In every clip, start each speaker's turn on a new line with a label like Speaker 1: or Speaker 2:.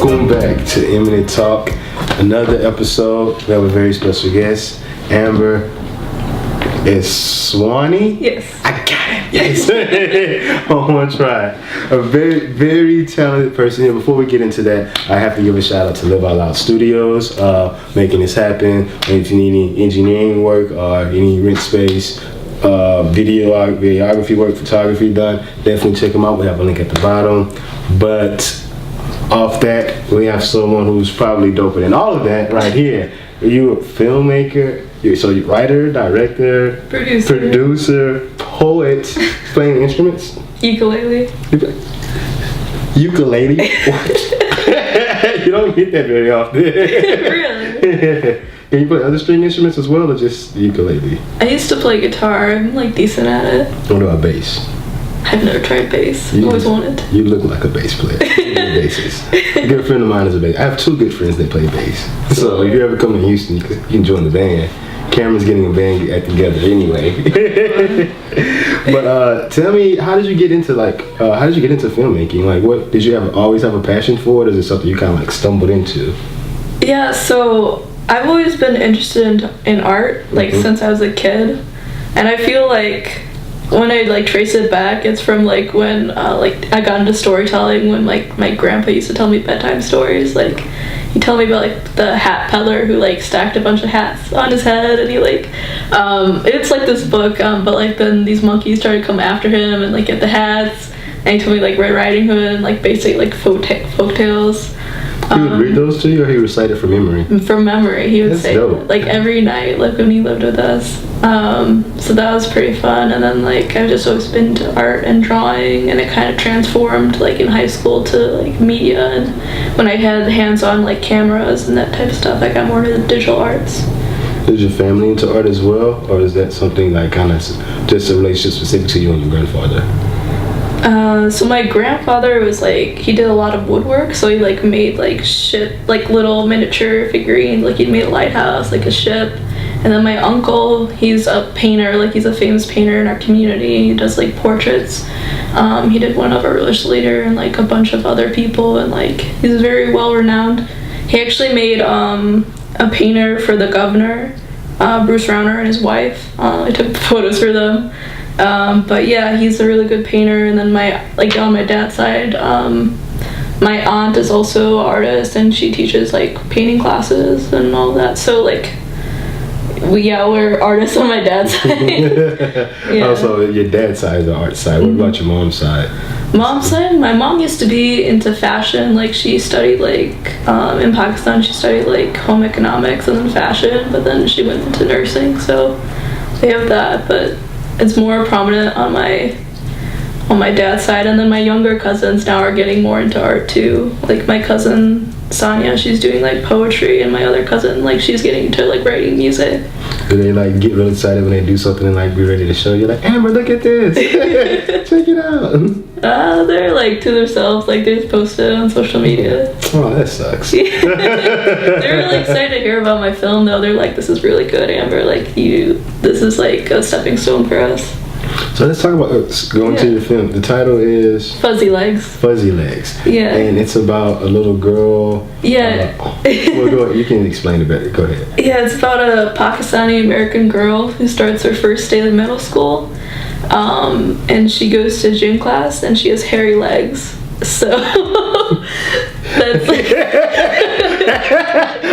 Speaker 1: Welcome back to Eminent Talk. Another episode. We have a very special guest, Amber Eswani.
Speaker 2: Yes.
Speaker 1: I got it. Yes. On one try. A very, very talented person here. Before we get into that, I have to give a shout out to Live Out Loud Studios, making this happen. If you need any engineering work or any rent space, videography work, photography done, definitely check them out. We have a link at the bottom. But off that, we have someone who's probably doper than all of that right here. You're a filmmaker, so you're writer, director, producer, poet, playing instruments.
Speaker 2: Ukulele.
Speaker 1: Ukulele? You don't get that very often.
Speaker 2: Really?
Speaker 1: Can you play other string instruments as well, or just ukulele?
Speaker 2: I used to play guitar. I'm like decent at it.
Speaker 1: What about bass?
Speaker 2: I've never tried bass. Always wanted.
Speaker 1: You look like a bass player. Bassist. A good friend of mine is a bass. I have two good friends that play bass. So if you ever come to Houston, you can join the band. Cameron's getting a band together anyway. But tell me, how did you get into filmmaking? Like, what did you always have a passion for, or is it something you kind of like stumbled into?
Speaker 2: Yeah, so I've always been interested in art, like since I was a kid, and I feel like when I like trace it back, it's from like when I got into storytelling when like my grandpa used to tell me bedtime stories. Like he'd tell me about like the hat peddler who like stacked a bunch of hats on his head, and he like it's like this book, but like then these monkeys started to come after him and like get the hats, and he told me like Red Riding Hood and like basically like folk tales.
Speaker 1: He would read those to you, or he recited from memory?
Speaker 2: From memory, he would
Speaker 1: That's
Speaker 2: say
Speaker 1: dope.
Speaker 2: like every night, like when he lived with us. So that was pretty fun. And then like I've just always been into art and drawing, and it kind of transformed like in high school to like media. And when I had hands-on like cameras and that type of stuff, I got more into the digital arts.
Speaker 1: Is your family into art as well, or is that something like kind of just a relationship specific to you and your grandfather?
Speaker 2: So my grandfather was like, he did a lot of woodwork, so he like made like little miniature figurines, like he made a lighthouse, like a ship. And then my uncle, he's a painter, like he's a famous painter in our community. He does like portraits. He did one of our religious leader and like a bunch of other people, and like he's very well renowned. He actually made a painter for the governor, Bruce Rauner, and his wife. I took photos for them. But yeah, he's a really good painter. And then on my dad's side, my aunt is also an artist, and she teaches like painting classes and all that. So like we're artists on my dad's side. Yeah.
Speaker 1: Also, your dad's side is the art side. What about your mom's side?
Speaker 2: Mom's side, my mom used to be into fashion. Like she studied like in Pakistan, she studied like home economics and then fashion, but then she went into nursing. So they have that, but it's more prominent on my dad's side. And then my younger cousins now are getting more into art too. Like my cousin Sonia, she's doing like poetry, and my other cousin, like she's getting into like writing music.
Speaker 1: Do they like get really excited when they do something and like be ready to show you? Like, Amber, look at this. Check it out.
Speaker 2: They're like to themselves, like they just post it on social media.
Speaker 1: Oh, that sucks.
Speaker 2: They're really excited to hear about my film though. They're like, this is really good, Amber. Like this is like a stepping stone for us.
Speaker 1: So let's talk about going to your film. The title is
Speaker 2: Fuzzy Legs.
Speaker 1: Fuzzy Legs.
Speaker 2: Yeah.
Speaker 1: And it's about a little girl.
Speaker 2: Yeah.
Speaker 1: Well, go ahead. You can explain it better. Go ahead.
Speaker 2: Yeah, it's about a Pakistani American girl who starts her first day of middle school. And she goes to gym class, and she has hairy legs. So that's like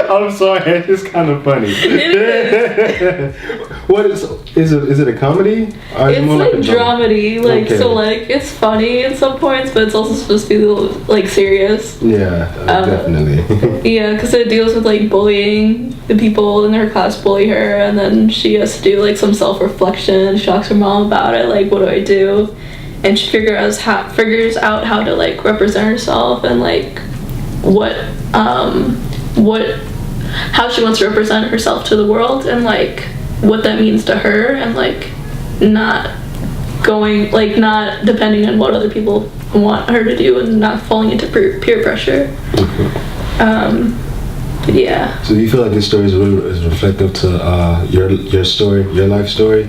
Speaker 1: I'm sorry, it's kind of funny.
Speaker 2: It is.
Speaker 1: What is it a comedy? Or
Speaker 2: it's
Speaker 1: more
Speaker 2: like
Speaker 1: a
Speaker 2: dramedy, like
Speaker 1: okay.
Speaker 2: so like it's funny at some points, but it's also supposed to be a little like serious.
Speaker 1: Yeah, definitely.
Speaker 2: Yeah, because it deals with like bullying. The people in her class bully her, and then she has to do like some self-reflection. She talks to her mom about it, like what do I do? And she figures out how to like represent herself, and like how she wants to represent herself to the world, and like what that means to her, and like not depending on what other people want her to do, and not falling into peer pressure. But yeah.
Speaker 1: So do you feel like this story is reflective to your story, your life story?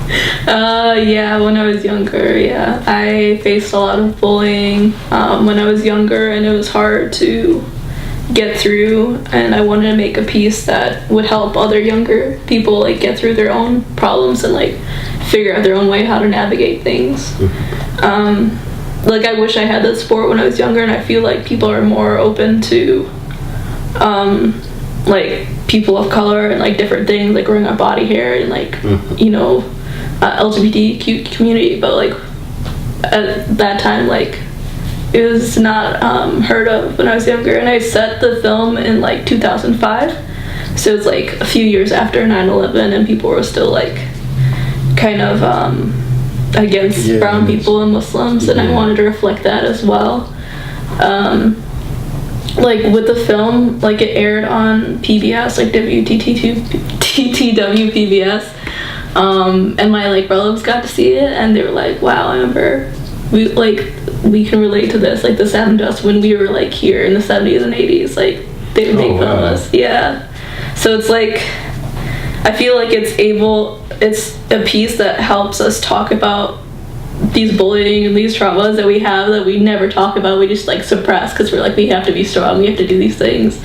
Speaker 2: Yeah, when I was younger, yeah. I faced a lot of bullying when I was younger, and it was hard to get through, and I wanted to make a piece that would help other younger people like get through their own problems and like figure out their own way how to navigate things. Like I wish I had that support when I was younger, and I feel like people are more open to like people of color and like different things like growing up body hair and like you know LGBTQ community, but like at that time like it was not heard of when I was younger. And I set the film in like 2005, so it's like a few years after 9/11, and people were still like kind of against brown people and Muslims, and I wanted to reflect that as well. Like with the film, like it aired on PBS, like TTW PBS, and my like relatives got to see it, and they were like, "Wow, Amber, we can relate to this. Like this happened to us when we were like here in the 70s and 80s. Like they would make fun of us." Yeah. So it's like I feel like it's a piece that helps us talk about these bullying and these traumas that we have that we never talk about. We just like suppress because we're like, we have to be strong, we have to do these things,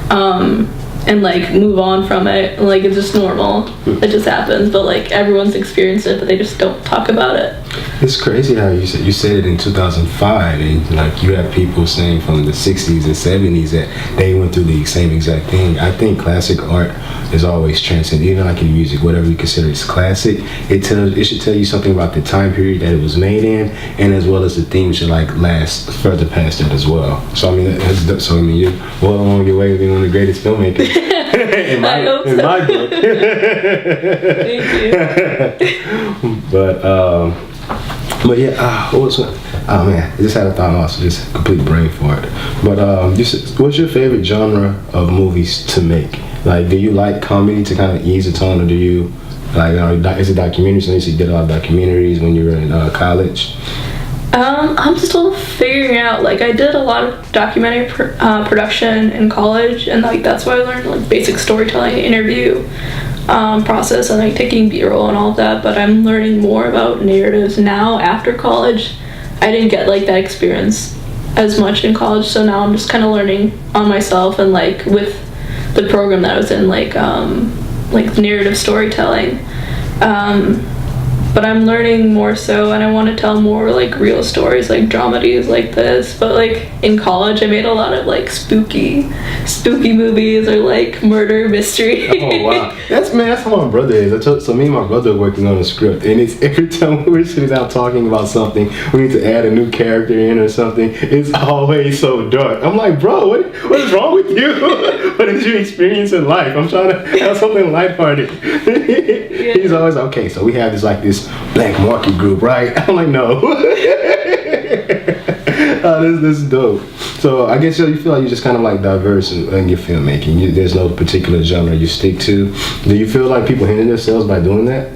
Speaker 2: and like move on from it. Like it's just normal, it just happens, but like everyone's experienced it, but they just don't talk about it.
Speaker 1: It's crazy how you said it in 2005, and like you have people saying from the 60s and 70s that they went through the same exact thing. I think classic art is always transcendent, even like in music, whatever you consider is classic. It should tell you something about the time period that it was made in, and as well as the theme should like last further past that as well. So I mean, you're well along your way of being one of the greatest filmmakers. in my book.
Speaker 2: Thank you.
Speaker 1: But yeah, oh man, I just had a thought also, just complete brain fart. But what's your favorite genre of movies to make? Like, do you like comedy to kind of ease the tone, or do you like, is it documentaries? So you did a lot of documentaries when you were in college.
Speaker 2: I'm still figuring out. Like, I did a lot of documentary production in college, and like that's why I learned like basic storytelling, interview process, and like taking B-roll and all of that. But I'm learning more about narratives now after college. I didn't get like that experience as much in college, so now I'm just kind of learning on myself, and like with the program that I was in, like narrative storytelling. But I'm learning more so, and I want to tell more like real stories, like dramedies like this. But like in college, I made a lot of like spooky movies or like murder mystery.
Speaker 1: Oh wow, that's how my brother is. So me and my brother are working on a script, and it's every time we're sitting down talking about something, we need to add a new character in or something. It's always so dark. I'm like, bro, what is wrong with you? What is your experience in life? I'm trying to have something lighthearted. Yeah. He's always like, okay, so we have this black market group, right? I'm like, no. This is dope. So I guess you feel like you're just kind of like diverse in your filmmaking. There's no particular genre you stick to. Do you feel like people hinder themselves by doing that?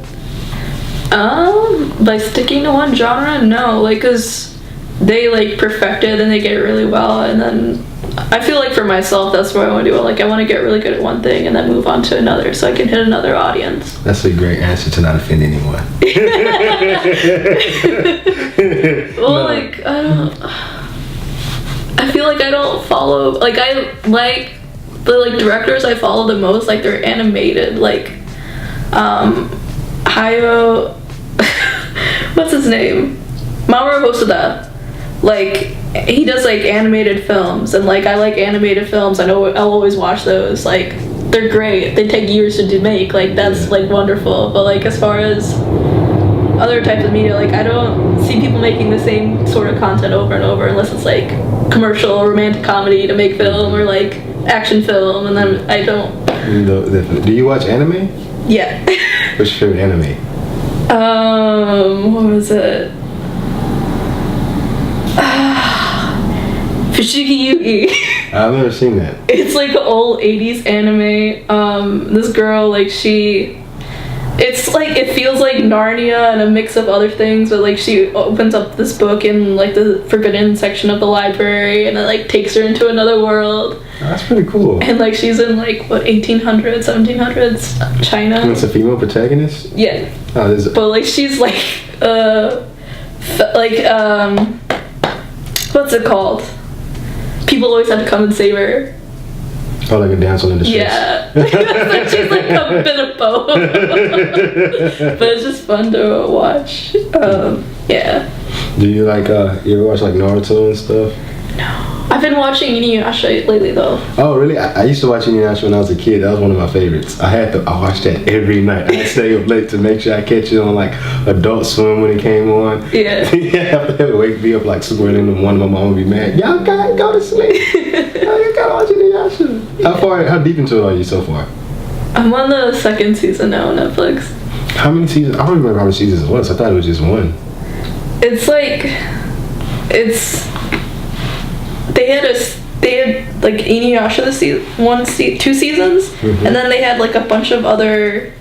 Speaker 2: By sticking to one genre, no. Like, cause they like perfect it and they get it really well, and then I feel like for myself, that's what I want to do. Like, I want to get really good at one thing and then move on to another, so I can hit another audience.
Speaker 1: That's a great answer to not offend anyone.
Speaker 2: Well, no. Like, I feel like I don't follow, like, I like the like directors I follow the most, like they're animated, like Hayao, what's his name? Mamoru Hosoda. Like, he does like animated films, and like I like animated films. I know I'll always watch those. Like, they're great. They take years to make. Like, that's like wonderful. But like as far as other types of media, like I don't see people making the same sort of content over and over unless it's like commercial or romantic comedy to make film, or like action film, and then I don't.
Speaker 1: Do you watch anime?
Speaker 2: Yeah.
Speaker 1: What's your favorite anime?
Speaker 2: What was it? Fushigi Yugi.
Speaker 1: I've never seen that.
Speaker 2: It's like an old 80s anime. This girl, like, she It's like, it feels like Narnia and a mix of other things, but like she opens up this book in like the forbidden section of the library, and it like takes her into another world.
Speaker 1: Oh, that's pretty cool.
Speaker 2: And like she's in like what, 1800s, 1700s China.
Speaker 1: And it's a female protagonist?
Speaker 2: Yeah.
Speaker 1: Oh, there's
Speaker 2: But like she's like what's it called? People always have to come and save her.
Speaker 1: oh, like a damsel in distress.
Speaker 2: Yeah. She's like a bit of both. But it's just fun to watch. Yeah.
Speaker 1: Do you like you ever watch like Naruto and stuff?
Speaker 2: No. I've been watching Inuyasha lately though.
Speaker 1: Oh really? I used to watch Inuyasha when I was a kid. That was one of my favorites. I watched that every night. I'd stay up late to make sure I catch it on like Adult Swim when it came on.
Speaker 2: Yeah.
Speaker 1: Yeah, they would wake me up like super early in the morning. My mom would be mad. Y'all gotta go to sleep. You gotta watch Inuyasha. How deep into it are you so far?
Speaker 2: I'm on the second season now on Netflix.
Speaker 1: How many seasons? I don't remember how many seasons it was. I thought it was just one.
Speaker 2: It's like, they had like Inuyasha two seasons, and then they had like a bunch of other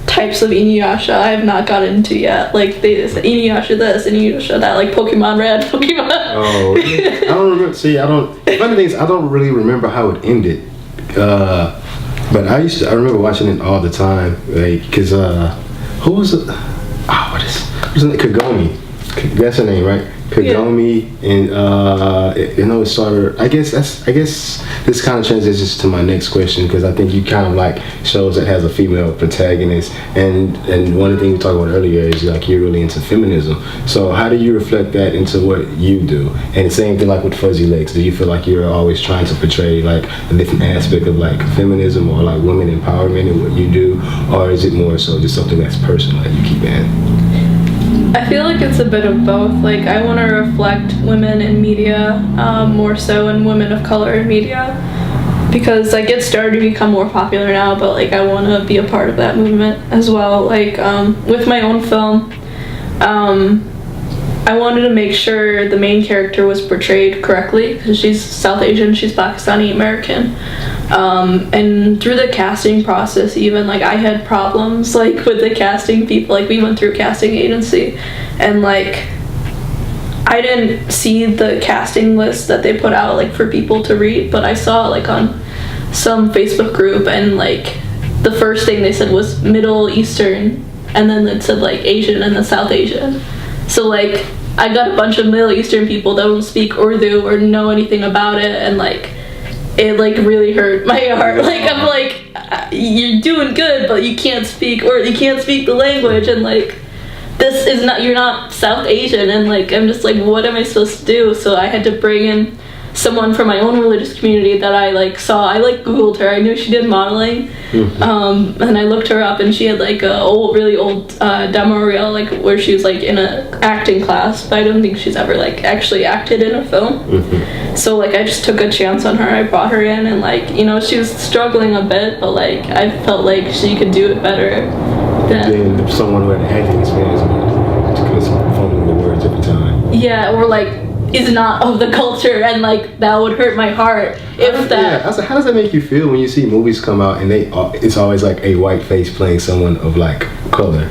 Speaker 2: types of Inuyasha I have not gotten into yet. Like they said Inuyasha this, Inuyasha that, like Pokemon Red, Pokemon.
Speaker 1: Oh, really? I don't remember. See, I don't. Funny thing is, I don't really remember how it ended. But I remember watching it all the time, like, cause who was it? Wasn't it Kagome? That's her name, right? Kagome, and you know, it's sort of. I guess this kind of transitions to my next question, because I think you kind of like shows that has a female protagonist, and one of the things we talked about earlier is like you're really into feminism. So how do you reflect that into what you do? And the same thing like with Fuzzy Legs. Do you feel like you're always trying to portray like a different aspect of like feminism or like women empowerment in what you do, or is it more so just something that's personal that you keep in?
Speaker 2: I feel like it's a bit of both. Like I want to reflect women in media, more so, and women of color in media, because like it's starting to become more popular now, but like I want to be a part of that movement as well. Like with my own film, I wanted to make sure the main character was portrayed correctly, because she's South Asian, she's Pakistani American. And through the casting process, even like I had problems like with the casting people. Like we went through a casting agency, and like I didn't see the casting list that they put out like for people to read, but I saw like on some Facebook group, and like the first thing they said was Middle Eastern, and then it said like Asian and then South Asian. So like I got a bunch of Middle Eastern people that don't speak Urdu or know anything about it, and like it like really hurt my heart. Like I'm like, you're doing good, but you can't speak the language, and like this is not, you're not South Asian, and like I'm just like, what am I supposed to do? So I had to bring in someone from my own religious community that I like saw. I like Googled her. I knew she did modeling, and I looked her up, and she had like a really old demo reel, like where she was like in a acting class, but I don't think she's ever like actually acted in a film. So like I just took a chance on her. I brought her in, and like, you know, she was struggling a bit, but like I felt like she could do it better than
Speaker 1: someone who had acting experience, because fumbling the words every time.
Speaker 2: Yeah, or like is not of the culture, and like that would hurt my heart if that.
Speaker 1: Yeah, I said, how does that make you feel when you see movies come out and it's always like a white face playing someone of like color?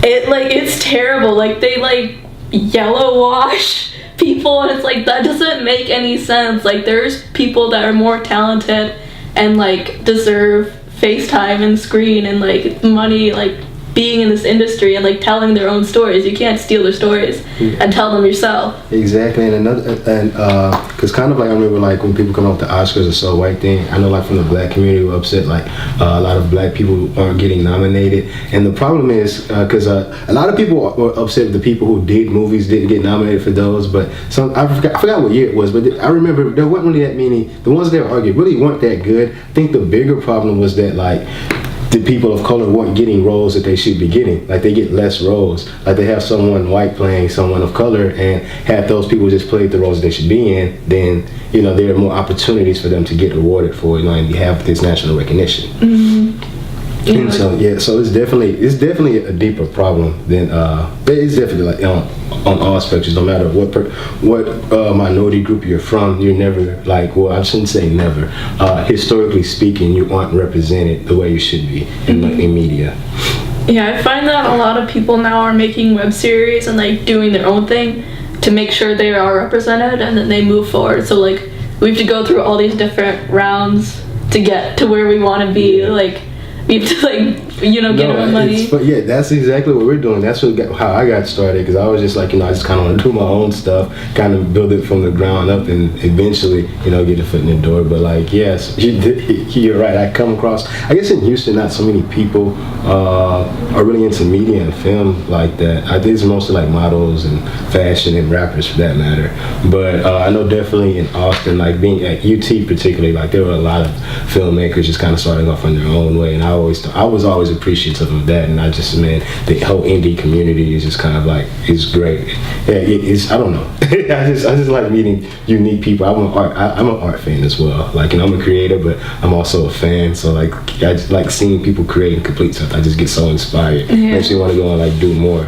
Speaker 2: It's terrible. Like they like yellow wash people, and it's like that doesn't make any sense. Like there's people that are more talented and like deserve FaceTime and screen and like money, like being in this industry and like telling their own stories. You can't steal their stories and tell them yourself.
Speaker 1: Exactly. And because kind of like I remember like when people come up with the Oscars or so white thing, I know like from the black community we're upset like a lot of black people aren't getting nominated, and the problem is because a lot of people were upset with the people who did movies didn't get nominated for those, but I forgot what year it was, but I remember there weren't really that many. The ones that were argued really weren't that good. I think the bigger problem was that like the people of color weren't getting roles that they should be getting. Like they get less roles. Like they have someone white playing someone of color, and have those people just played the roles they should be in, then you know there are more opportunities for them to get awarded for, you know, and you have this national recognition.
Speaker 2: You know,
Speaker 1: And so it's definitely a deeper problem than but it's definitely like on all spectrums. No matter what minority group you're from, you're never like, well, I shouldn't say never. Historically speaking, you aren't represented the way you should be in media.
Speaker 2: Yeah, I find that a lot of people now are making web series and like doing their own thing to make sure they are represented, and then they move forward. So like we have to go through all these different rounds to get to where we want to be. Like we have to like, you know, get our money.
Speaker 1: But yeah, that's exactly what we're doing. That's how I got started, because I was just like, I just kind of want to do my own stuff, kind of build it from the ground up, and eventually, get a foot in the door. But like, yes, you're right. I come across, I guess in Houston, not so many people are really into media and film like that. I think it's mostly like models and fashion and rappers for that matter. But I know definitely in Austin, like being at UT particularly, like there were a lot of filmmakers just kind of starting off on their own way, and I was always appreciative of that. And I just, man, the whole indie community is just kind of like, it's great. Yeah, it's, I don't know. I just like meeting unique people. I'm an art fan as well. Like, I'm a creator, but I'm also a fan. So like, I just like seeing people create and complete stuff. I just get so inspired. Makes me want to go and like do more.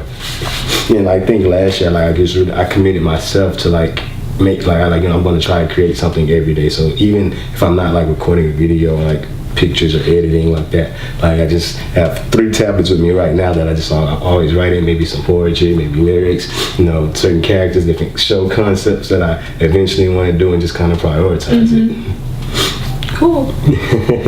Speaker 1: And I think last year, like I committed myself to like make I'm going to try to create something every day. So even if I'm not like recording a video or like pictures or editing like that, like I just have 3 tablets with me right now that I always write in, maybe some poetry, maybe lyrics, certain characters, different show concepts that I eventually want to do, and just kind of prioritize it.
Speaker 2: Cool.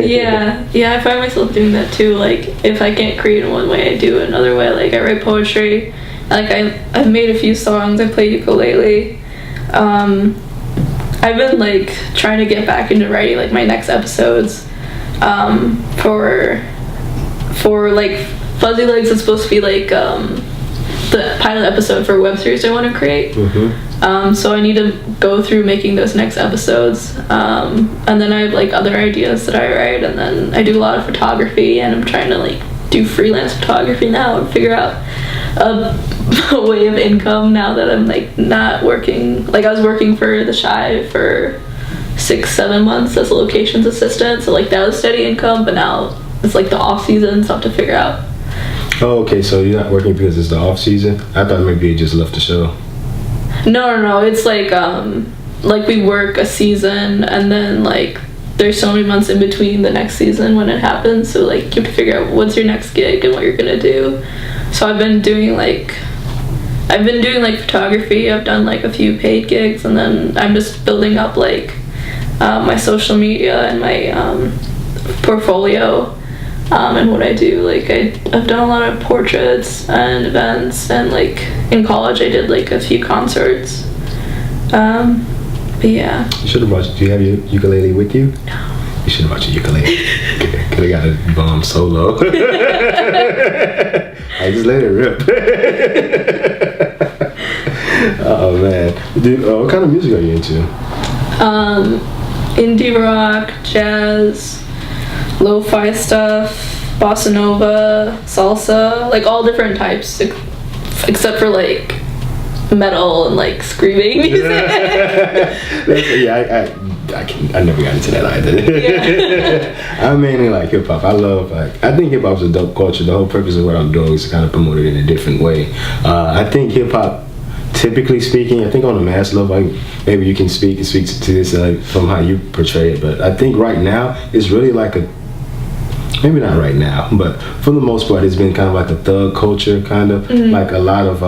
Speaker 2: yeah, I find myself doing that too. Like if I can't create in one way, I do it another way. Like I write poetry. Like I've made a few songs. I play ukulele. I've been like trying to get back into writing like my next episodes. For like Fuzzy Legs is supposed to be like the pilot episode for a web series I want to create. So I need to go through making those next episodes, and then I have like other ideas that I write, and then I do a lot of photography, and I'm trying to like do freelance photography now and figure out a way of income now that I'm like not working. Like I was working for the Shy for 6-7 months as a locations assistant, so like that was steady income, but now it's like the off season, so I have to figure out.
Speaker 1: Oh, okay, so you're not working because it's the off season? I thought maybe you just left the show.
Speaker 2: No, it's like we work a season, and then like there's so many months in between the next season when it happens, so like you have to figure out what's your next gig and what you're gonna do. So I've been doing like photography. I've done like a few paid gigs, and then I'm just building up like my social media and my portfolio, and what I do. Like I've done a lot of portraits and events, and like in college I did like a few concerts. But yeah. You should have brought. Do you have your ukulele with you? No. You should have brought your ukulele. Could have got a bomb solo. I just let it rip. Oh man, dude, what kind of music are you into? Indie rock, jazz, lo-fi stuff, bossa nova, salsa, like all different types, except for like metal and like screaming music. I never got into that either. Yeah. I mainly like hip hop. I think hip hop's a dope culture. The whole purpose of what I'm doing is to kind of promote it in a different way. I think hip hop, typically speaking, I think on a mass level, maybe you can speak to this from how you portray it, but I think right now it's really like maybe not right now, but for the most part, it's been kind of like a thug culture, kind of like a lot of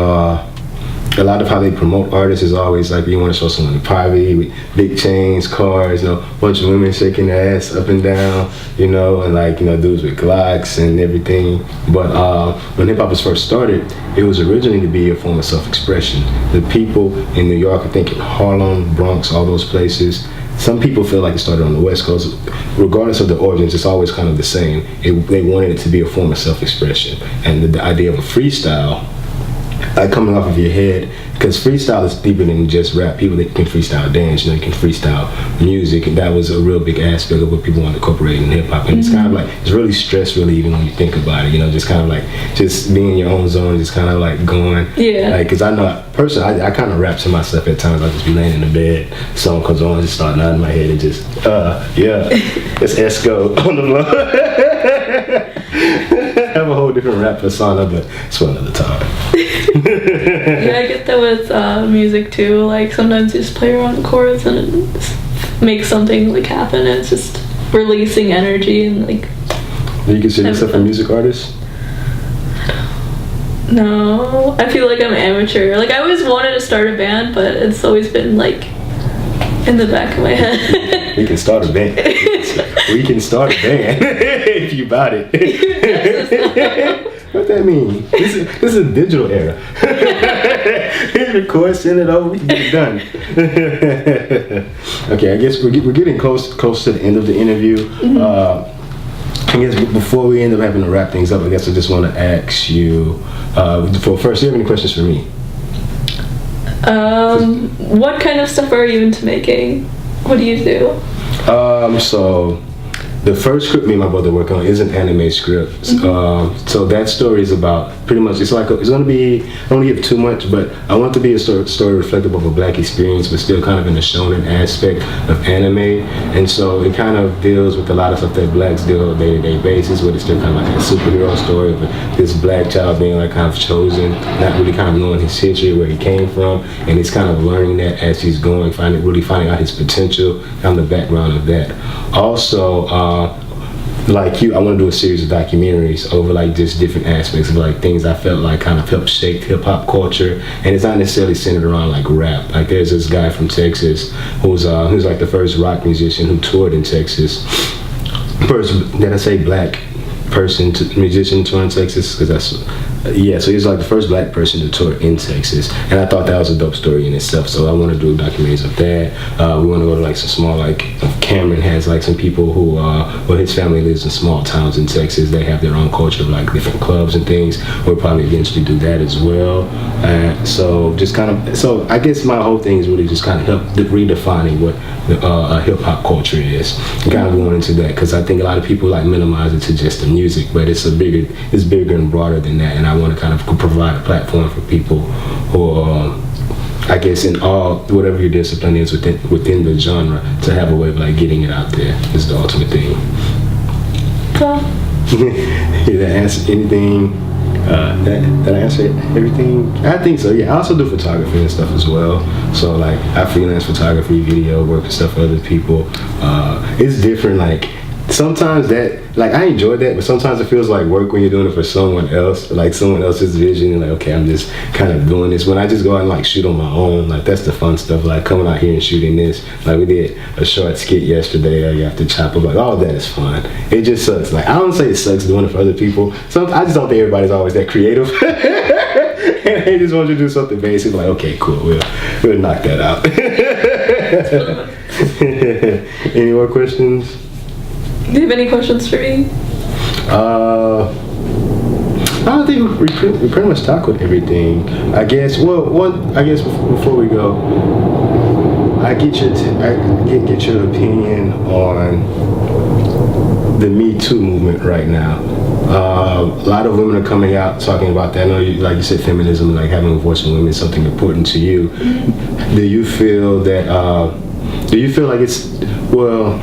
Speaker 2: how they promote artists is always like you want to show someone in poverty with big chains, cars, a bunch of women shaking their ass up and down, and like dudes with Glocks and everything. But when hip hop was first started, it was originally to be a form of self-expression. The people in New York, I think in Harlem, Bronx, all those places. Some people feel like it started on the West Coast. Regardless of the origins, it's always kind of the same. They wanted it to be a form of self-expression, and the idea of a freestyle, like coming off of your head, because freestyle is deeper than just rap. People that can freestyle dance, you can freestyle music, and that was a real big aspect of what people want to incorporate in hip hop. And it's kind of like, it's really stress relieving when you think about it, just kind of like just being in your own zone, just kind of like going. Yeah. Like, because I know personally, I kind of rap to myself at times. I just be laying in the bed, song comes on, just start nodding my head and just, it's Esco on the floor.
Speaker 1: have a whole different rap persona, but it's for another time.
Speaker 2: Yeah, I get that with music too. Like sometimes you just play around the chords and it just makes something like happen. And it's just releasing energy and like.
Speaker 1: Do you consider yourself a music artist?
Speaker 2: No, I feel like I'm amateur. Like I always wanted to start a band, but it's always been like in the back of my head.
Speaker 1: We can start a band. We can start a band if you bought it. What that mean? This is a digital era. Hit record, send it over, we can get it done. Okay, I guess we're getting close to the end of the interview. Mm-hmm. I guess before we end up having to wrap things up, I guess I just want to ask you, first, do you have any questions for me?
Speaker 2: What kind of stuff are you into making? What do you do?
Speaker 1: So the first script me and my brother work on is an anime script. Mm-hmm. So that story is about pretty much, it's gonna be, I don't give too much, but I want it to be a story reflective of a black experience, but still kind of in the shonen aspect of anime. And so it kind of deals with a lot of stuff that blacks deal on a day-to-day basis, but it's still kind of like a superhero story of this black child being like kind of chosen, not really kind of knowing his history, where he came from, and he's kind of learning that as he's going, finding out his potential, kind of the background of that. Also, like you, I want to do a series of documentaries over like just different aspects of like things I felt like kind of helped shape hip hop culture, and it's not necessarily centered around like rap. Like there's this guy from Texas who's like the first rock musician who toured in Texas. First, did I say black musician tour in Texas? Because that's so he's like the first black person to tour in Texas, and I thought that was a dope story in itself. So I want to do documentaries of that. We want to go to like some small, like Cameron has like some people who his family lives in small towns in Texas. They have their own culture of like different clubs and things. We'll probably eventually do that as well. So I guess my whole thing is really just kind of help redefining what hip hop culture is, and kind of going into that, because I think a lot of people like minimize it to just the music, but it's bigger and broader than that. And I want to kind of provide a platform for people who I guess in all, whatever your discipline is within the genre, to have a way of like getting it out there is the ultimate thing.
Speaker 2: Cool.
Speaker 1: Did I answer anything? Did I answer everything? I think so, yeah. I also do photography and stuff as well. So like I freelance photography, video work and stuff for other people. It's different, like sometimes that, like I enjoy that, but sometimes it feels like work when you're doing it for someone else, like someone else's vision, and like, okay, I'm just kind of doing this. When I just go out and like shoot on my own, like that's the fun stuff, like coming out here and shooting this. Like we did a short skit yesterday, you have to chop up, like all of that is fun. It just sucks. Like I don't say it sucks doing it for other people. I just don't think everybody's always that creative. And they just want you to do something basic, like, okay, cool, we'll knock that out. Any more questions?
Speaker 2: Do you have any questions for me?
Speaker 1: I don't think we pretty much tackled everything. I guess. Well, before we go, I get your opinion on the Me Too movement right now. A lot of women are coming out talking about that. I know, like you said, feminism, like having a voice for women is something important to you. Mm-hmm. Do you feel like it's, well,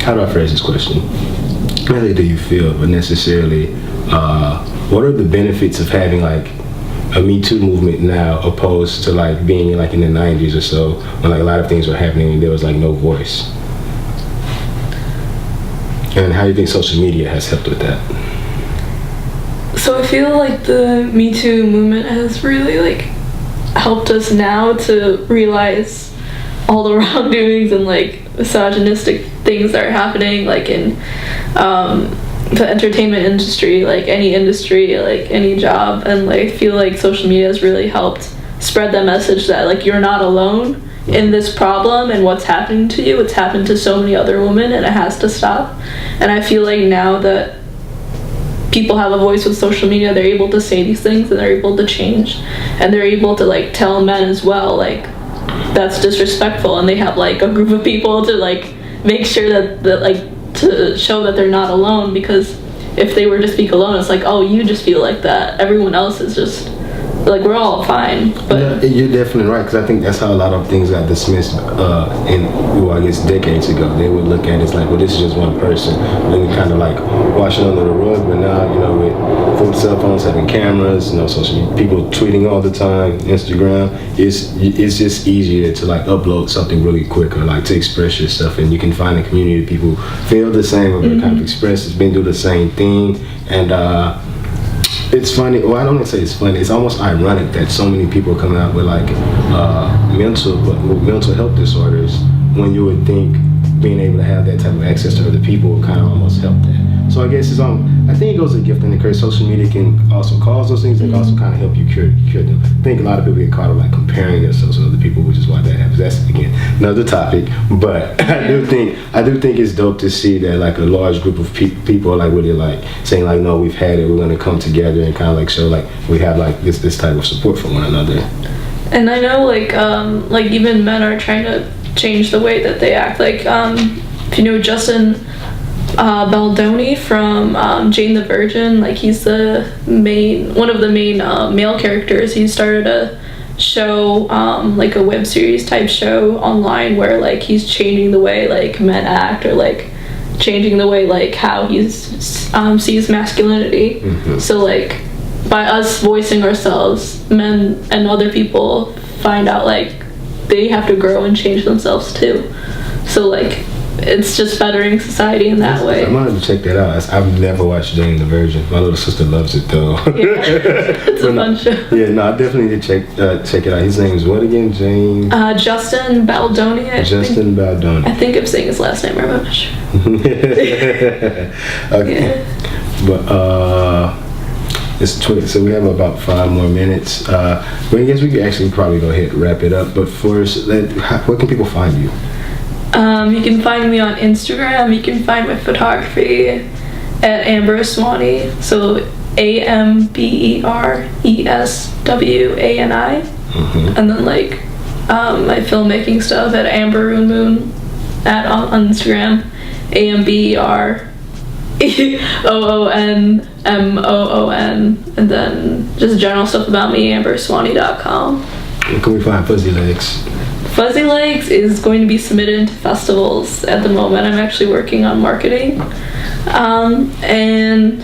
Speaker 1: how do I phrase this question? Not only do you feel, but necessarily, what are the benefits of having like a Me Too movement now, opposed to like being like in the 90s or so, when like a lot of things were happening and there was like no voice? And how do you think social media has helped with that?
Speaker 2: So I feel like the Me Too movement has really like helped us now to realize all the wrongdoings and like misogynistic things that are happening, like in the entertainment industry, like any industry, like any job. And like I feel like social media has really helped spread that message that like you're not alone in this problem, and what's happening to you, it's happened to so many other women, and it has to stop. And I feel like now that people have a voice with social media, they're able to say these things and they're able to change, and they're able to like tell men as well, like that's disrespectful, and they have like a group of people to like make sure that like to show that they're not alone. Because if they were to speak alone, it's like, oh, you just feel like that, everyone else is just like we're all fine. But
Speaker 1: Yeah, you're definitely right, because I think that's how a lot of things got dismissed I guess decades ago. They would look at it as like, well, this is just one person. Then we kind of like wash it under the rug, but now, with full cell phones, having cameras, social media, people tweeting all the time, Instagram, it's just easier to like upload something really quick or like to express yourself, and you can find a community of people feel the same or kind of express, it's been through the same thing, and it's funny. Well, I don't want to say it's funny. It's almost ironic that so many people are coming out with like mental health disorders when you would think being able to have that type of access to other people would kind of almost help that. So I guess I think it goes a gift and a curse. Social media can also cause those things. It can also kind of help you cure them. I think a lot of people get caught up like comparing themselves to other people, which is why that happens. That's again another topic. But I do think it's dope to see that like a large group of people are like really like saying like, no, we've had it. We're going to come together and kind of like show like we have like this type of support for one another.
Speaker 2: And I know like even men are trying to change the way that they act. Like if you know Justin Baldoni from Jane the Virgin, like he's one of the main male characters. He started a show, like a web series type show online where like he's changing the way like men act, or like changing the way like how he sees masculinity. So like by us voicing ourselves, men and other people find out like they have to grow and change themselves too. So like it's just bettering society in that way.
Speaker 1: I'm gonna have to check that out. I've never watched Jane the Virgin. My little sister loves it though.
Speaker 2: Yeah, it's a fun show.
Speaker 1: Yeah, no, I definitely need to check it out. His name is what again? Jane?
Speaker 2: Justin Baldoni.
Speaker 1: Baldoni.
Speaker 2: I think I'm saying his last name right. I'm not sure.
Speaker 1: Okay. Yeah. But it's 20, so we have about 5 more minutes. But I guess we could actually probably go ahead and wrap it up. But first, where can people find you?
Speaker 2: You can find me on Instagram. You can find my photography at Amber Eswani. So AMBERESWANI. And then like my filmmaking stuff at Amber Moon on Instagram. AMBEROONMOON. And then just general stuff about me, ambereswani.com.
Speaker 1: Where can we find Fuzzy Legs?
Speaker 2: Fuzzy Legs is going to be submitted into festivals at the moment. I'm actually working on marketing. And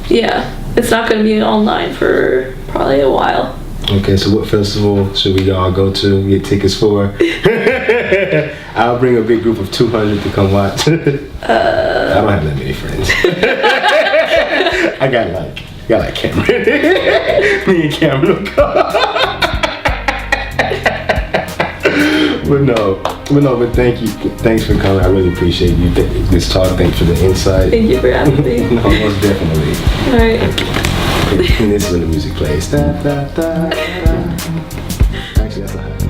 Speaker 2: yeah, it's not going to be online for probably a while.
Speaker 1: Okay, so what festival should we all go to, get tickets for? I'll bring a big group of 200 to come watch. I don't have that many friends. I got like Cameron. Me and Cameron will go. But thank you. Thanks for coming. I really appreciate you. This talk. Thanks for the insight.
Speaker 2: Thank you for having me.
Speaker 1: No, most definitely.
Speaker 2: All right.
Speaker 1: And this is when the music plays. Da, da, da, da. Actually, that's not